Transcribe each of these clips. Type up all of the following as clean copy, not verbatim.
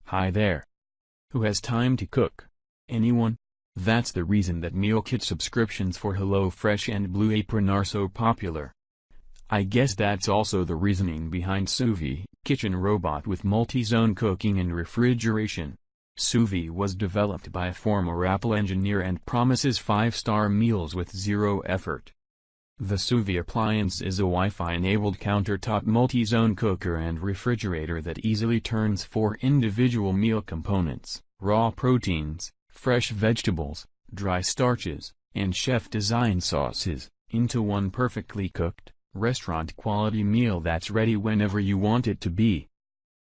Hi there. Who has time to cook? Anyone? That's the reason that meal kit subscriptions for HelloFresh and Blue Apron are so popular. I guess that's also the reasoning behind Suvie, kitchen robot with multi-zone cooking and refrigeration. Suvie was developed by a former Apple engineer and promises 5-star meals with zero effort. The Suvie appliance is a Wi-Fi-enabled countertop multi-zone cooker and refrigerator that easily turns 4 individual meal components, raw proteins, fresh vegetables, dry starches, and chef-designed sauces, into one perfectly cooked, restaurant-quality meal that's ready whenever you want it to be.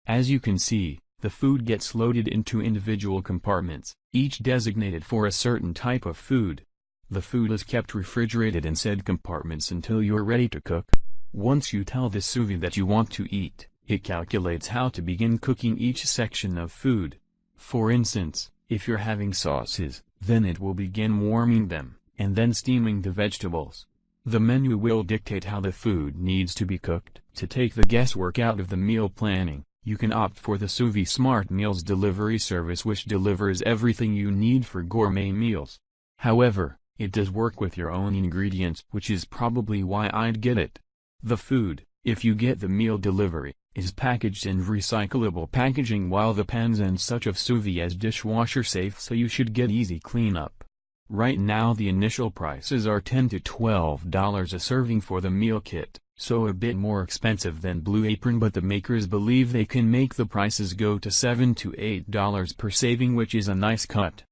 As you can see, the food gets loaded into individual compartments, each designated for a certain type of food. The food is kept refrigerated in said compartments until you're ready to cook. Once you tell the Suvie that you want to eat, it calculates how to begin cooking each section of food. For instance, if you're having sauces, then it will begin warming them, and then steaming the vegetables. The menu will dictate how the food needs to be cooked. To take the guesswork out of the meal planning, you can opt for the Suvie Smart Meals delivery service, which delivers everything you need for gourmet meals. However, it does work with your own ingredients, which is probably why I'd get it. The food, if you get the meal delivery, is packaged in recyclable packaging, while the pans and such of Suvie is dishwasher safe, so you should get easy cleanup. Right now the initial prices are $10 to $12 a serving for the meal kit, so a bit more expensive than Blue Apron, but the makers believe they can make the prices go to $7 to $8 per serving, which is a nice cut.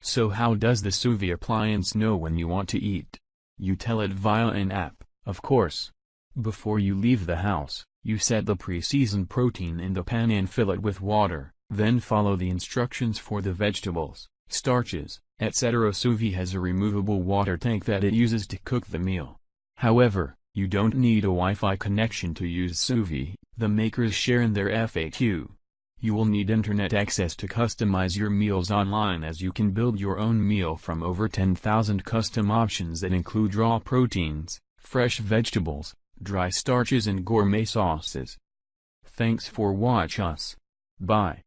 So how does the Suvie appliance know when you want to eat? You tell it via an app, of course. Before you leave the house, you set the pre-seasoned protein in the pan and fill it with water, then follow the instructions for the vegetables, starches, etc. Suvie has a removable water tank that it uses to cook the meal. However, you don't need a Wi-Fi connection to use Suvie, the makers share in their FAQ. You will need internet access to customize your meals online, as you can build your own meal from over 10,000 custom options that include raw proteins, fresh vegetables, dry starches and gourmet sauces. Thanks for watching us. Bye.